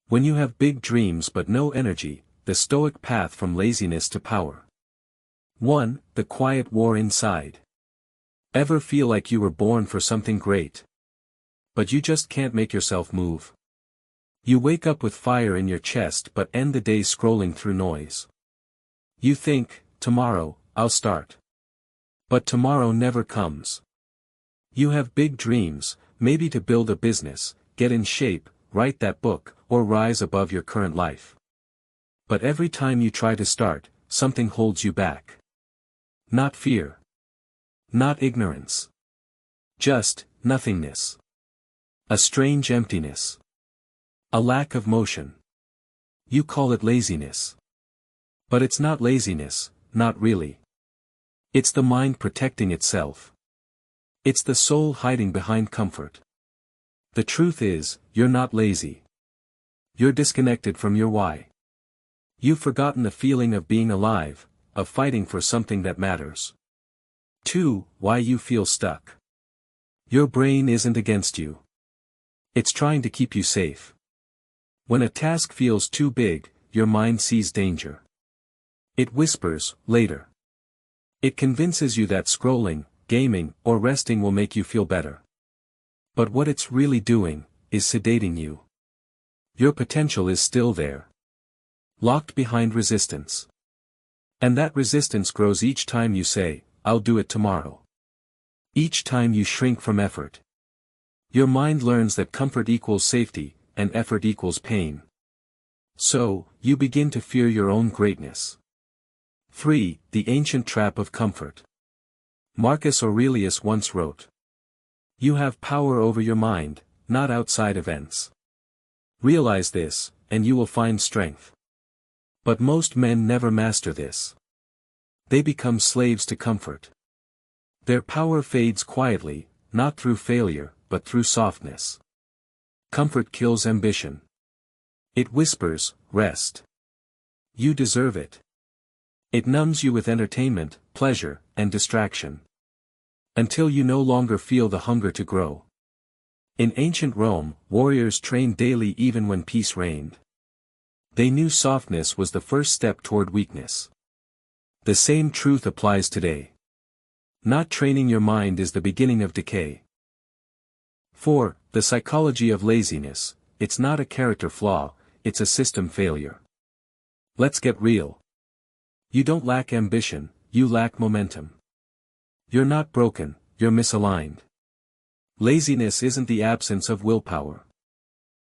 When you have big dreams but no energy, the Stoic path from laziness to power. 1. The quiet war inside. Ever feel like you were born for something great, but you just can't make yourself move? You wake up with fire in your chest but end the day scrolling through noise. You think, tomorrow, I'll start. But tomorrow never comes. You have big dreams, maybe to build a business, get in shape, write that book, or rise above your current life. But every time you try to start, something holds you back. Not fear. Not ignorance. Just nothingness. A strange emptiness. A lack of motion. You call it laziness. But it's not laziness, not really. It's the mind protecting itself. It's the soul hiding behind comfort. The truth is, you're not lazy. You're disconnected from your why. You've forgotten the feeling of being alive, of fighting for something that matters. 2. Why you feel stuck. Your brain isn't against you. It's trying to keep you safe. When a task feels too big, your mind sees danger. It whispers, later. It convinces you that scrolling, gaming, or resting will make you feel better. But what it's really doing, is sedating you. Your potential is still there. Locked behind resistance. And that resistance grows each time you say, I'll do it tomorrow. Each time you shrink from effort. Your mind learns that comfort equals safety, and effort equals pain. So, you begin to fear your own greatness. 3. The ancient trap of comfort. Marcus Aurelius once wrote, "You have power over your mind, not outside events. Realize this, and you will find strength." But most men never master this. They become slaves to comfort. Their power fades quietly, not through failure, but through softness. Comfort kills ambition. It whispers, rest. You deserve it. It numbs you with entertainment, pleasure, and distraction. Until you no longer feel the hunger to grow. In ancient Rome, warriors trained daily even when peace reigned. They knew softness was the first step toward weakness. The same truth applies today. Not training your mind is the beginning of decay. 4. The psychology of laziness. It's not a character flaw, it's a system failure. Let's get real. You don't lack ambition, you lack momentum. You're not broken, you're misaligned. Laziness isn't the absence of willpower.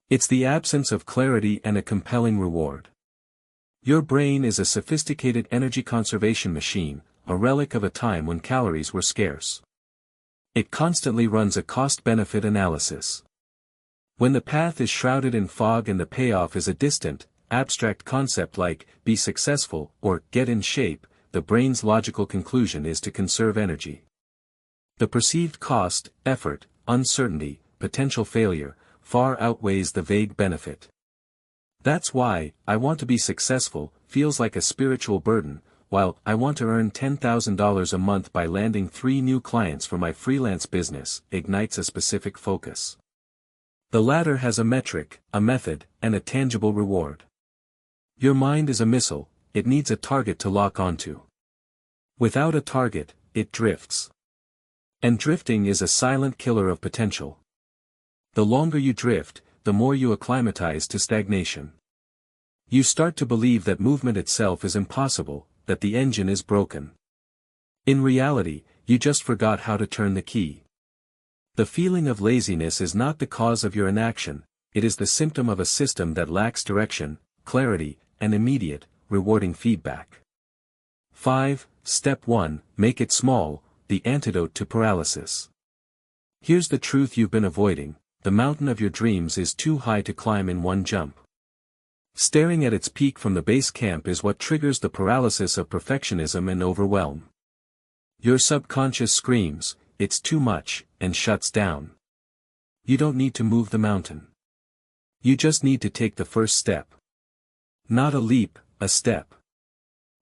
It's the absence of clarity and a compelling reward. Your brain is a sophisticated energy conservation machine, a relic of a time when calories were scarce. It constantly runs a cost-benefit analysis. When the path is shrouded in fog and the payoff is a distant, abstract concept like, be successful, or get in shape, the brain's logical conclusion is to conserve energy. The perceived cost, effort, uncertainty, potential failure, far outweighs the vague benefit. That's why, I want to be successful, feels like a spiritual burden, while I want to earn $10,000 a month by landing 3 new clients for my freelance business, ignites a specific focus. The latter has a metric, a method, and a tangible reward. Your mind is a missile, it needs a target to lock onto. Without a target, it drifts. And drifting is a silent killer of potential. The longer you drift, the more you acclimatize to stagnation. You start to believe that movement itself is impossible, that the engine is broken. In reality, you just forgot how to turn the key. The feeling of laziness is not the cause of your inaction, it is the symptom of a system that lacks direction, clarity, and immediate, rewarding feedback. 5. Step 1, make it small, the antidote to paralysis. Here's the truth you've been avoiding, the mountain of your dreams is too high to climb in one jump. Staring at its peak from the base camp is what triggers the paralysis of perfectionism and overwhelm. Your subconscious screams, it's too much, and shuts down. You don't need to move the mountain. You just need to take the first step. Not a leap, a step.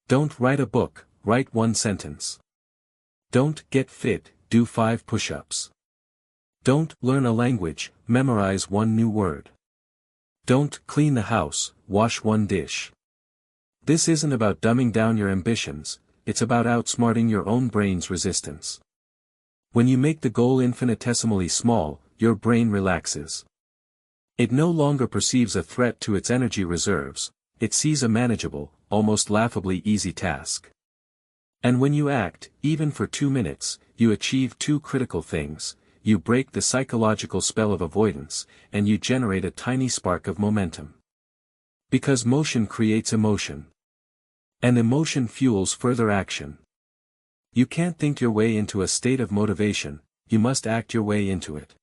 Don't write a book, write 1 sentence. Don't get fit, do 5 push-ups. Don't learn a language, memorize 1 new word. Don't clean the house, wash one dish. This isn't about dumbing down your ambitions, it's about outsmarting your own brain's resistance. When you make the goal infinitesimally small, your brain relaxes. It no longer perceives a threat to its energy reserves, it sees a manageable, almost laughably easy task. And when you act, even for 2 minutes, you achieve two critical things: you break the psychological spell of avoidance, and you generate a tiny spark of momentum. Because motion creates emotion. And emotion fuels further action. You can't think your way into a state of motivation, you must act your way into it.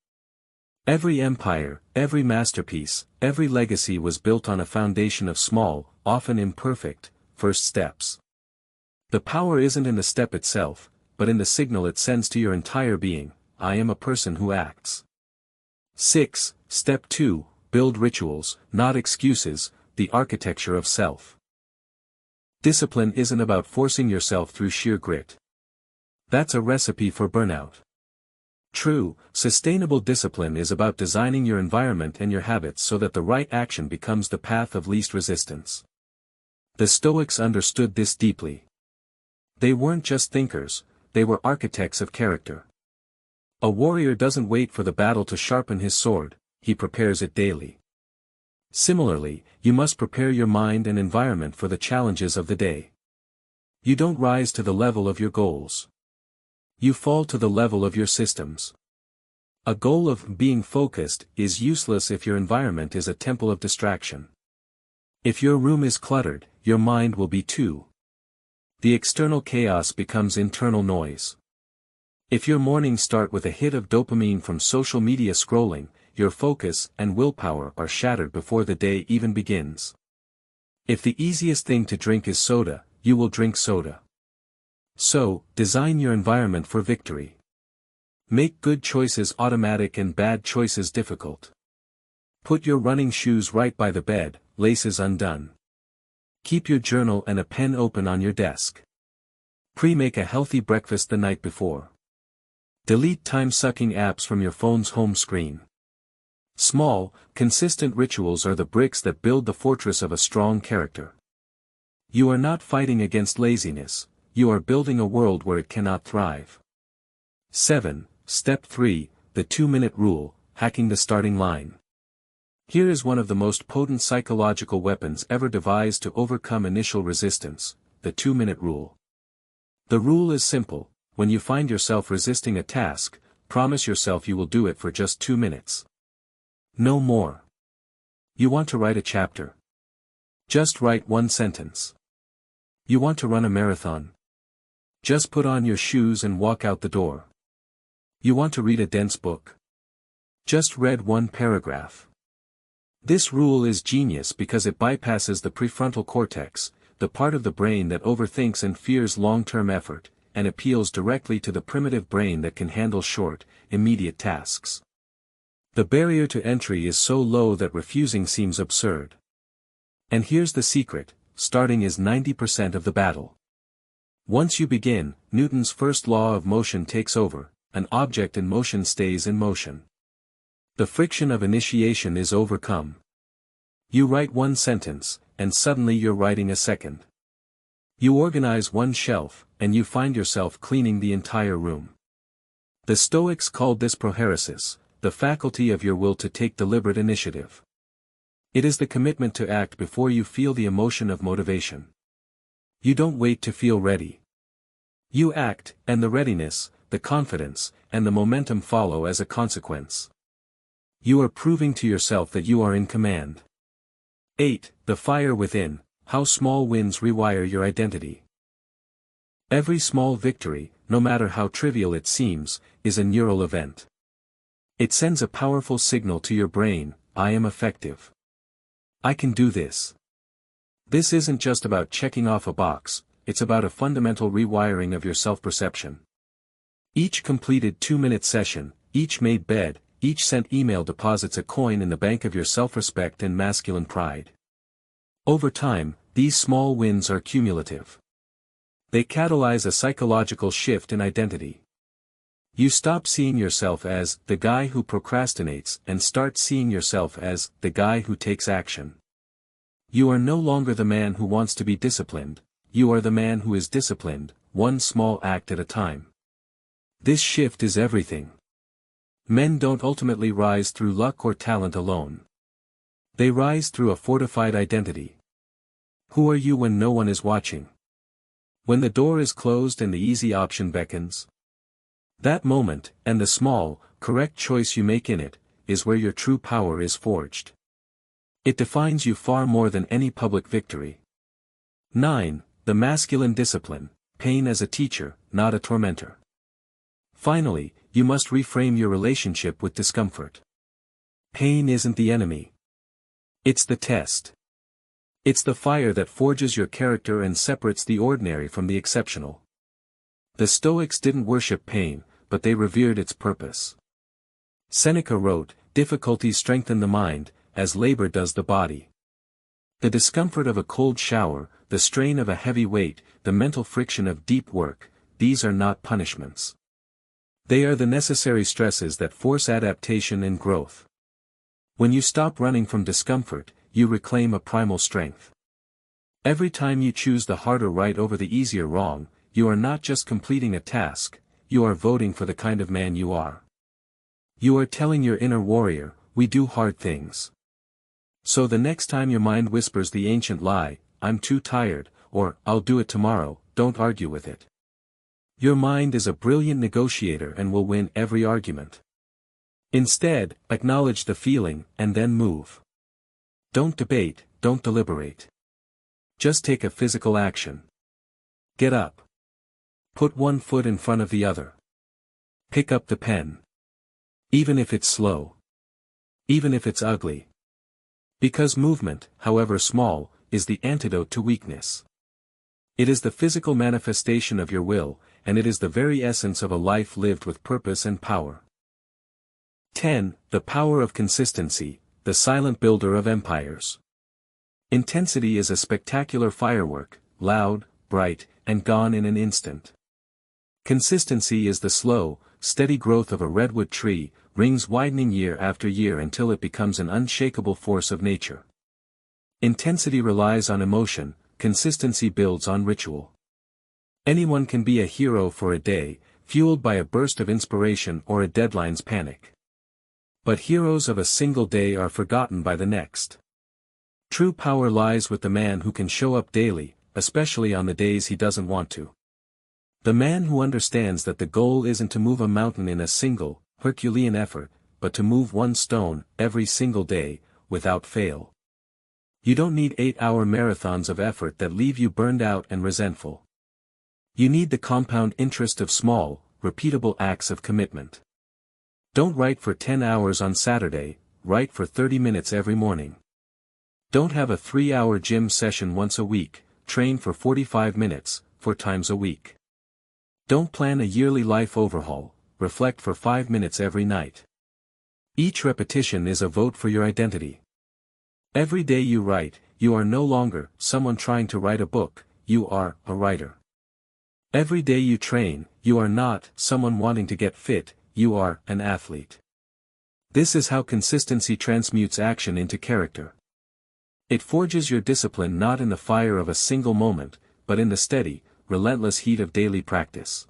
Every empire, every masterpiece, every legacy was built on a foundation of small, often imperfect, first steps. The power isn't in the step itself, but in the signal it sends to your entire being: I am a person who acts. 6. Step 2, build rituals, not excuses, the architecture of self. Discipline isn't about forcing yourself through sheer grit. That's a recipe for burnout. True, sustainable discipline is about designing your environment and your habits so that the right action becomes the path of least resistance. The Stoics understood this deeply. They weren't just thinkers, they were architects of character. A warrior doesn't wait for the battle to sharpen his sword, he prepares it daily. Similarly, you must prepare your mind and environment for the challenges of the day. You don't rise to the level of your goals. You fall to the level of your systems. A goal of being focused is useless if your environment is a temple of distraction. If your room is cluttered, your mind will be too. The external chaos becomes internal noise. If your mornings start with a hit of dopamine from social media scrolling, your focus and willpower are shattered before the day even begins. If the easiest thing to drink is soda, you will drink soda. So, design your environment for victory. Make good choices automatic and bad choices difficult. Put your running shoes right by the bed, laces undone. Keep your journal and a pen open on your desk. Pre-make a healthy breakfast the night before. Delete time-sucking apps from your phone's home screen. Small, consistent rituals are the bricks that build the fortress of a strong character. You are not fighting against laziness, you are building a world where it cannot thrive. 7. Step 3, the 2-minute rule, hacking the starting line. Here is one of the most potent psychological weapons ever devised to overcome initial resistance, the 2-minute rule. The rule is simple: when you find yourself resisting a task, promise yourself you will do it for just 2 minutes. No more. You want to write a chapter? Just write one sentence. You want to run a marathon? Just put on your shoes and walk out the door. You want to read a dense book? Just read one paragraph. This rule is genius because it bypasses the prefrontal cortex, the part of the brain that overthinks and fears long-term effort, and appeals directly to the primitive brain that can handle short, immediate tasks. The barrier to entry is so low that refusing seems absurd. And here's the secret: starting is 90% of the battle. Once you begin, Newton's first law of motion takes over: an object in motion stays in motion. The friction of initiation is overcome. You write one sentence, and suddenly you're writing a second. You organize one shelf, and you find yourself cleaning the entire room. The Stoics called this prohairesis, the faculty of your will to take deliberate initiative. It is the commitment to act before you feel the emotion of motivation. You don't wait to feel ready. You act, and the readiness, the confidence, and the momentum follow as a consequence. You are proving to yourself that you are in command. 8. The fire within, how small wins rewire your identity. Every small victory, no matter how trivial it seems, is a neural event. It sends a powerful signal to your brain: I am effective. I can do this. This isn't just about checking off a box, it's about a fundamental rewiring of your self-perception. Each completed 2-minute session, each made bed, each sent email deposits a coin in the bank of your self-respect and masculine pride. Over time, these small wins are cumulative. They catalyze a psychological shift in identity. You stop seeing yourself as the guy who procrastinates and start seeing yourself as the guy who takes action. You are no longer the man who wants to be disciplined, you are the man who is disciplined, one small act at a time. This shift is everything. Men don't ultimately rise through luck or talent alone. They rise through a fortified identity. Who are you when no one is watching? When the door is closed and the easy option beckons? That moment, and the small, correct choice you make in it, is where your true power is forged. It defines you far more than any public victory. 9. The masculine discipline, pain as a teacher, not a tormentor. Finally, you must reframe your relationship with discomfort. Pain isn't the enemy. It's the test. It's the fire that forges your character and separates the ordinary from the exceptional. The Stoics didn't worship pain, but they revered its purpose. Seneca wrote, "Difficulties strengthen the mind, as labor does the body." The discomfort of a cold shower, the strain of a heavy weight, the mental friction of deep work, these are not punishments. They are the necessary stresses that force adaptation and growth. When you stop running from discomfort, you reclaim a primal strength. Every time you choose the harder right over the easier wrong, you are not just completing a task, you are voting for the kind of man you are. You are telling your inner warrior, we do hard things. So the next time your mind whispers the ancient lie, I'm too tired, or I'll do it tomorrow, don't argue with it. Your mind is a brilliant negotiator and will win every argument. Instead, acknowledge the feeling, and then move. Don't debate, don't deliberate. Just take a physical action. Get up. Put one foot in front of the other. Pick up the pen. Even if it's slow. Even if it's ugly. Because movement, however small, is the antidote to weakness. It is the physical manifestation of your will, and it is the very essence of a life lived with purpose and power. 10. The power of consistency, the silent builder of empires. Intensity is a spectacular firework, loud, bright, and gone in an instant. Consistency is the slow, steady growth of a redwood tree, rings widening year after year until it becomes an unshakable force of nature. Intensity relies on emotion, consistency builds on ritual. Anyone can be a hero for a day, fueled by a burst of inspiration or a deadline's panic. But heroes of a single day are forgotten by the next. True power lies with the man who can show up daily, especially on the days he doesn't want to. The man who understands that the goal isn't to move a mountain in a single, Herculean effort, but to move one stone, every single day, without fail. You don't need 8-hour marathons of effort that leave you burned out and resentful. You need the compound interest of small, repeatable acts of commitment. Don't write for 10 hours on Saturday, write for 30 minutes every morning. Don't have a 3-hour gym session once a week, train for 45 minutes, 4 times a week. Don't plan a yearly life overhaul, reflect for 5 minutes every night. Each repetition is a vote for your identity. Every day you write, you are no longer someone trying to write a book, you are a writer. Every day you train, you are not someone wanting to get fit, you are an athlete. This is how consistency transmutes action into character. It forges your discipline not in the fire of a single moment, but in the steady, relentless heat of daily practice.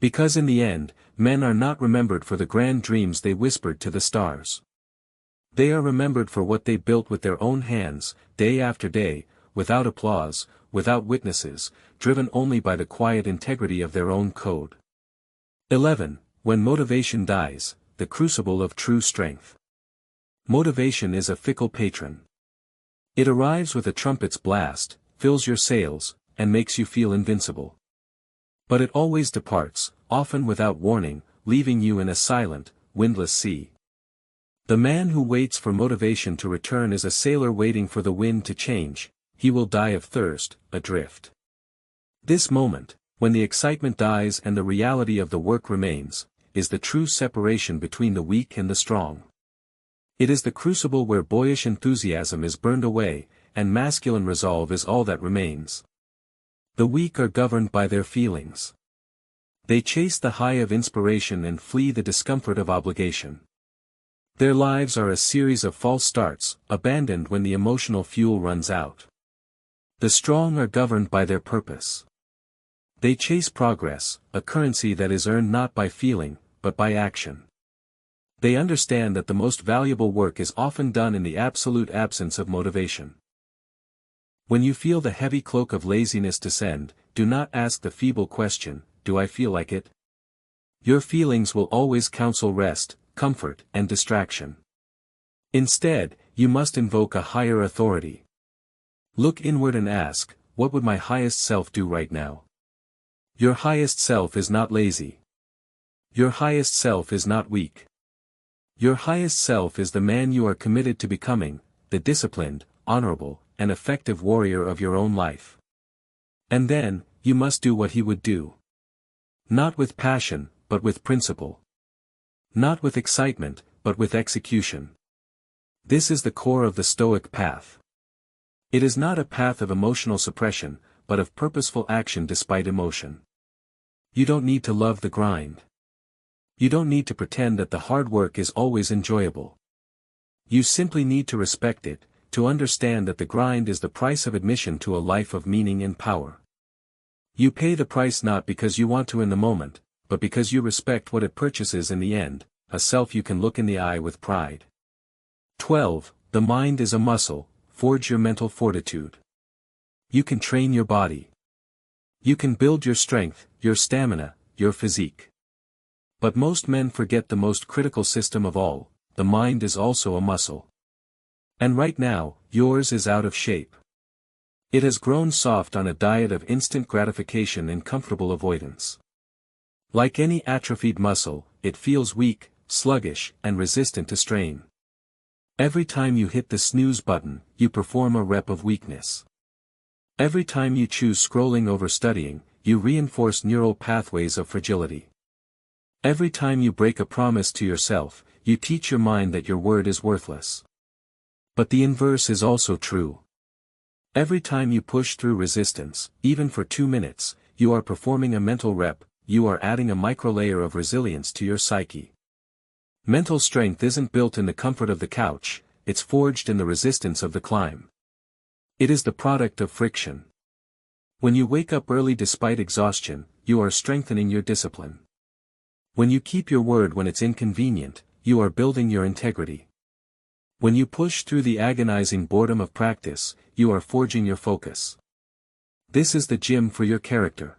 Because in the end, men are not remembered for the grand dreams they whispered to the stars. They are remembered for what they built with their own hands, day after day, without applause, without witnesses, driven only by the quiet integrity of their own code. 11. When motivation dies, the crucible of true strength. Motivation is a fickle patron. It arrives with a trumpet's blast, fills your sails, and makes you feel invincible. But it always departs, often without warning, leaving you in a silent, windless sea. The man who waits for motivation to return is a sailor waiting for the wind to change, he will die of thirst, adrift. This moment, when the excitement dies and the reality of the work remains, is the true separation between the weak and the strong. It is the crucible where boyish enthusiasm is burned away, and masculine resolve is all that remains. The weak are governed by their feelings. They chase the high of inspiration and flee the discomfort of obligation. Their lives are a series of false starts, abandoned when the emotional fuel runs out. The strong are governed by their purpose. They chase progress, a currency that is earned not by feeling, but by action. They understand that the most valuable work is often done in the absolute absence of motivation. When you feel the heavy cloak of laziness descend, do not ask the feeble question, "Do I feel like it?" Your feelings will always counsel rest, comfort, and distraction. Instead, you must invoke a higher authority. Look inward and ask, "What would my highest self do right now?" Your highest self is not lazy. Your highest self is not weak. Your highest self is the man you are committed to becoming, the disciplined, honorable, and effective warrior of your own life. And then, you must do what he would do. Not with passion, but with principle. Not with excitement, but with execution. This is the core of the Stoic path. It is not a path of emotional suppression, but of purposeful action despite emotion. You don't need to love the grind. You don't need to pretend that the hard work is always enjoyable. You simply need to respect it, to understand that the grind is the price of admission to a life of meaning and power. You pay the price not because you want to in the moment, but because you respect what it purchases in the end, a self you can look in the eye with pride. 12. The mind is a muscle, forge your mental fortitude. You can train your body. You can build your strength, your stamina, your physique. But most men forget the most critical system of all, the mind is also a muscle. And right now, yours is out of shape. It has grown soft on a diet of instant gratification and comfortable avoidance. Like any atrophied muscle, it feels weak, sluggish, and resistant to strain. Every time you hit the snooze button, you perform a rep of weakness. Every time you choose scrolling over studying, you reinforce neural pathways of fragility. Every time you break a promise to yourself, you teach your mind that your word is worthless. But the inverse is also true. Every time you push through resistance, even for 2 minutes, you are performing a mental rep, you are adding a micro-layer of resilience to your psyche. Mental strength isn't built in the comfort of the couch, it's forged in the resistance of the climb. It is the product of friction. When you wake up early despite exhaustion, you are strengthening your discipline. When you keep your word when it's inconvenient, you are building your integrity. When you push through the agonizing boredom of practice, you are forging your focus. This is the gym for your character.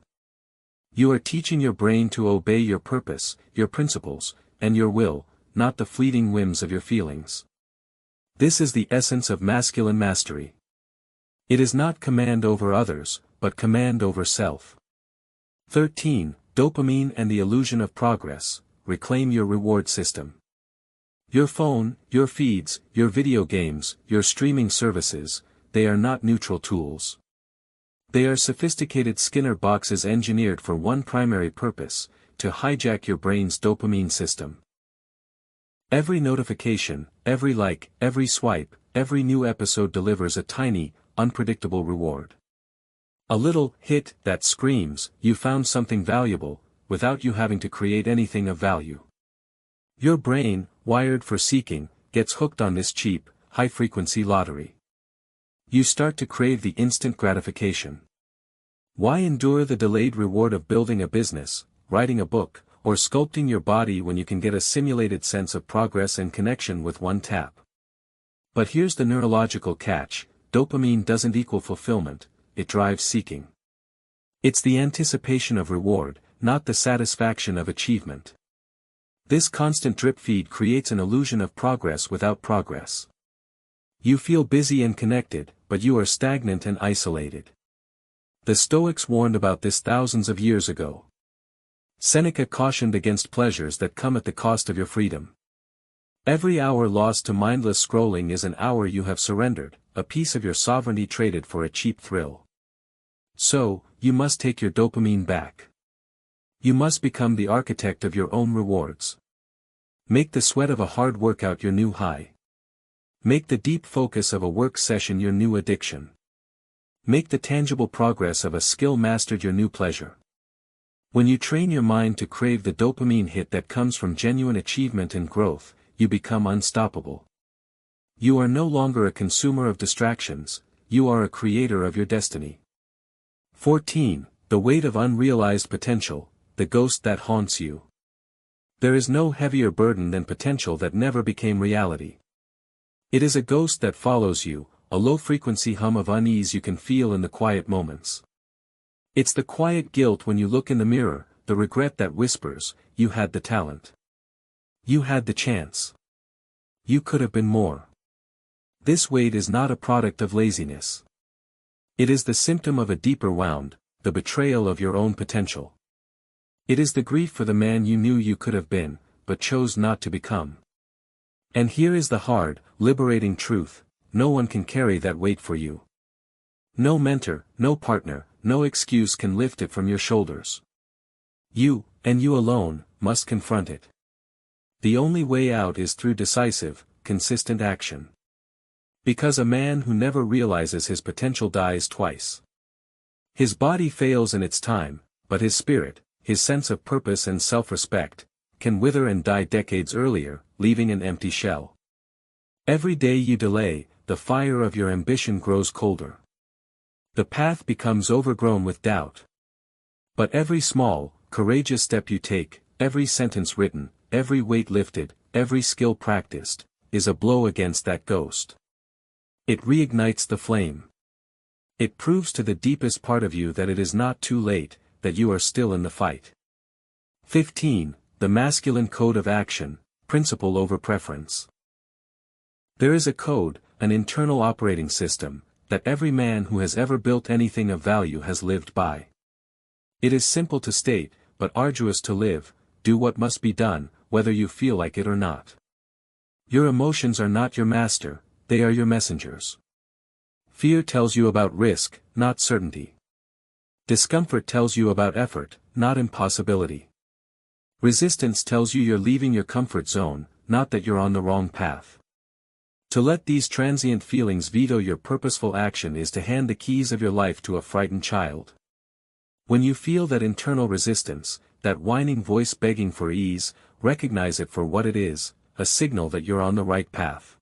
You are teaching your brain to obey your purpose, your principles, and your will, not the fleeting whims of your feelings. This is the essence of masculine mastery. It is not command over others, but command over self. 13. Dopamine and the illusion of progress. Reclaim your reward system. Your phone, your feeds, your video games, your streaming services, they are not neutral tools. They are sophisticated Skinner boxes engineered for one primary purpose, to hijack your brain's dopamine system. Every notification, every like, every swipe, every new episode delivers a tiny, unpredictable reward. A little hit that screams, "You found something valuable," without you having to create anything of value. Your brain, wired for seeking, gets hooked on this cheap, high-frequency lottery. You start to crave the instant gratification. Why endure the delayed reward of building a business, writing a book, or sculpting your body when you can get a simulated sense of progress and connection with one tap? But here's the neurological catch: dopamine doesn't equal fulfillment, it drives seeking. It's the anticipation of reward, not the satisfaction of achievement. This constant drip feed creates an illusion of progress without progress. You feel busy and connected, but you are stagnant and isolated. The Stoics warned about this thousands of years ago. Seneca cautioned against pleasures that come at the cost of your freedom. Every hour lost to mindless scrolling is an hour you have surrendered, a piece of your sovereignty traded for a cheap thrill. So, you must take your dopamine back. You must become the architect of your own rewards. Make the sweat of a hard workout your new high. Make the deep focus of a work session your new addiction. Make the tangible progress of a skill mastered your new pleasure. When you train your mind to crave the dopamine hit that comes from genuine achievement and growth, you become unstoppable. You are no longer a consumer of distractions, you are a creator of your destiny. 14. The weight of unrealized potential, the ghost that haunts you. There is no heavier burden than potential that never became reality. It is a ghost that follows you, a low-frequency hum of unease you can feel in the quiet moments. It's the quiet guilt when you look in the mirror, the regret that whispers, you had the talent. You had the chance. You could have been more. This weight is not a product of laziness. It is the symptom of a deeper wound, the betrayal of your own potential. It is the grief for the man you knew you could have been, but chose not to become. And here is the hard, liberating truth, no one can carry that weight for you. No mentor, no partner, no excuse can lift it from your shoulders. You, and you alone, must confront it. The only way out is through decisive, consistent action. Because a man who never realizes his potential dies twice. His body fails in its time, but his spirit, his sense of purpose and self-respect, can wither and die decades earlier, leaving an empty shell. Every day you delay, the fire of your ambition grows colder. The path becomes overgrown with doubt. But every small, courageous step you take, every sentence written, every weight lifted, every skill practiced, is a blow against that ghost. It reignites the flame. It proves to the deepest part of you that it is not too late, that you are still in the fight. 15. The masculine code of action, principle over preference. There is a code, an internal operating system, that every man who has ever built anything of value has lived by. It is simple to state, but arduous to live: do what must be done, whether you feel like it or not. Your emotions are not your master, they are your messengers. Fear tells you about risk, not certainty. Discomfort tells you about effort, not impossibility. Resistance tells you you're leaving your comfort zone, not that you're on the wrong path. To let these transient feelings veto your purposeful action is to hand the keys of your life to a frightened child. When you feel that internal resistance, that whining voice begging for ease, recognize it for what it is, a signal that you're on the right path.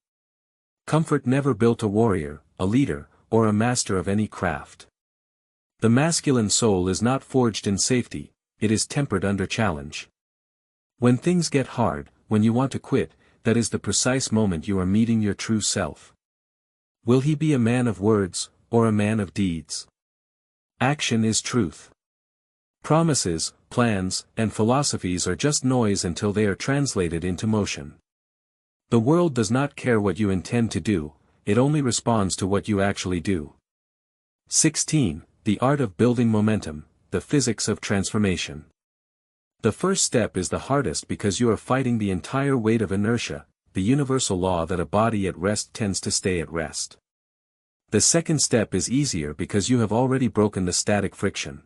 Comfort never built a warrior, a leader, or a master of any craft. The masculine soul is not forged in safety, it is tempered under challenge. When things get hard, when you want to quit, that is the precise moment you are meeting your true self. Will he be a man of words, or a man of deeds? Action is truth. Promises, plans, and philosophies are just noise until they are translated into motion. The world does not care what you intend to do, it only responds to what you actually do. 16. The art of building momentum, the physics of transformation. The first step is the hardest because you are fighting the entire weight of inertia, the universal law that a body at rest tends to stay at rest. The second step is easier because you have already broken the static friction.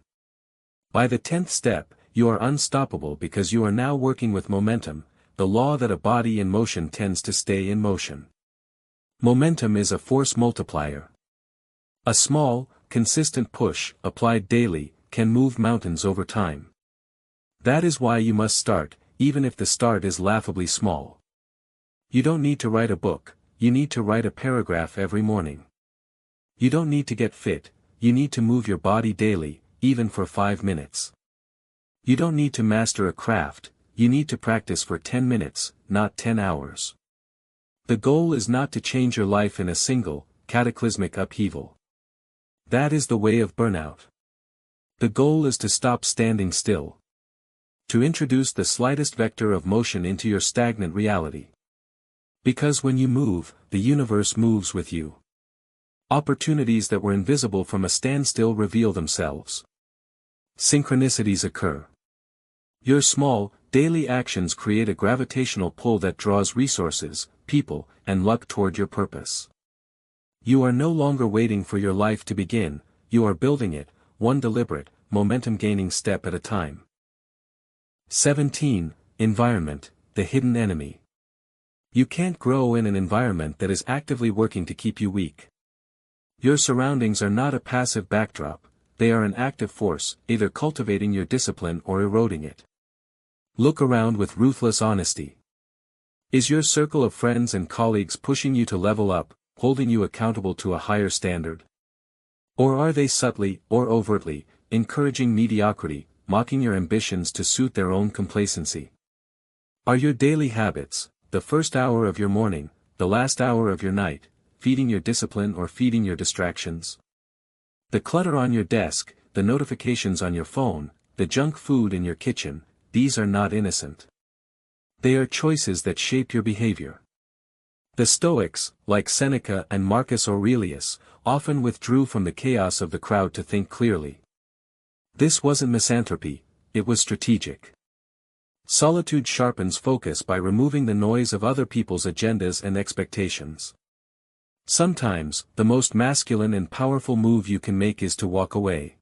By the 10th step, you are unstoppable because you are now working with momentum, the law that a body in motion tends to stay in motion. Momentum is a force multiplier. A small, consistent push, applied daily, can move mountains over time. That is why you must start, even if the start is laughably small. You don't need to write a book, you need to write a paragraph every morning. You don't need to get fit, you need to move your body daily, even for 5 minutes. You don't need to master a craft, you need to practice for 10 minutes, not 10 hours. The goal is not to change your life in a single, cataclysmic upheaval. That is the way of burnout. The goal is to stop standing still. To introduce the slightest vector of motion into your stagnant reality. Because when you move, the universe moves with you. Opportunities that were invisible from a standstill reveal themselves. Synchronicities occur. Your small, daily actions create a gravitational pull that draws resources, people, and luck toward your purpose. You are no longer waiting for your life to begin, you are building it, one deliberate, momentum-gaining step at a time. 17. Environment, the hidden enemy. You can't grow in an environment that is actively working to keep you weak. Your surroundings are not a passive backdrop, they are an active force, either cultivating your discipline or eroding it. Look around with ruthless honesty. Is your circle of friends and colleagues pushing you to level up, holding you accountable to a higher standard? Or are they subtly, or overtly, encouraging mediocrity, mocking your ambitions to suit their own complacency? Are your daily habits, the first hour of your morning, the last hour of your night, feeding your discipline or feeding your distractions? The clutter on your desk, the notifications on your phone, the junk food in your kitchen, these are not innocent. They are choices that shape your behavior. The Stoics, like Seneca and Marcus Aurelius, often withdrew from the chaos of the crowd to think clearly. This wasn't misanthropy, it was strategic. Solitude sharpens focus by removing the noise of other people's agendas and expectations. Sometimes, the most masculine and powerful move you can make is to walk away.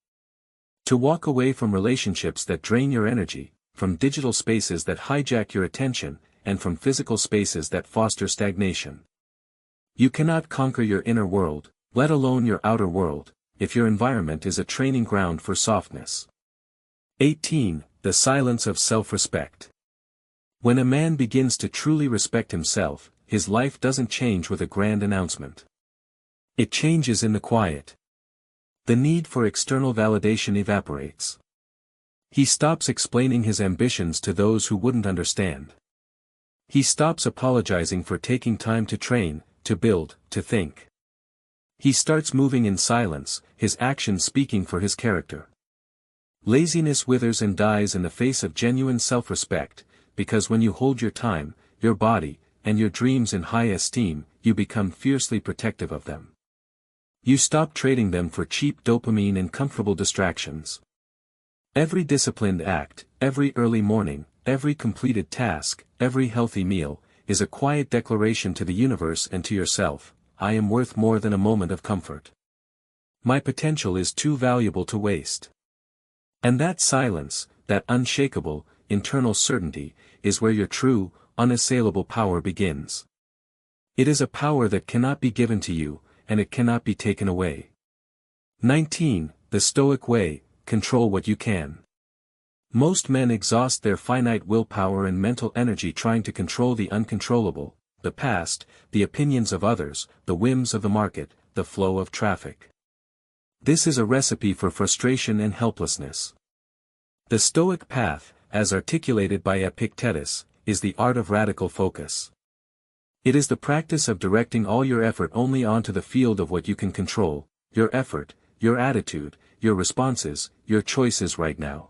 To walk away from relationships that drain your energy, from digital spaces that hijack your attention, and from physical spaces that foster stagnation. You cannot conquer your inner world, let alone your outer world, if your environment is a training ground for softness. 18. The silence of self-respect. When a man begins to truly respect himself, his life doesn't change with a grand announcement. It changes in the quiet. The need for external validation evaporates. He stops explaining his ambitions to those who wouldn't understand. He stops apologizing for taking time to train, to build, to think. He starts moving in silence, his actions speaking for his character. Laziness withers and dies in the face of genuine self-respect, because when you hold your time, your body, and your dreams in high esteem, you become fiercely protective of them. You stop trading them for cheap dopamine and comfortable distractions. Every disciplined act, every early morning, every completed task, every healthy meal, is a quiet declaration to the universe and to yourself: I am worth more than a moment of comfort. My potential is too valuable to waste. And that silence, that unshakable, internal certainty, is where your true, unassailable power begins. It is a power that cannot be given to you, and it cannot be taken away. 19. The Stoic way: control what you can. Most men exhaust their finite willpower and mental energy trying to control the uncontrollable, the past, the opinions of others, the whims of the market, the flow of traffic. This is a recipe for frustration and helplessness. The Stoic path, as articulated by Epictetus, is the art of radical focus. It is the practice of directing all your effort only onto the field of what you can control: your effort, your attitude, your responses, your choices right now.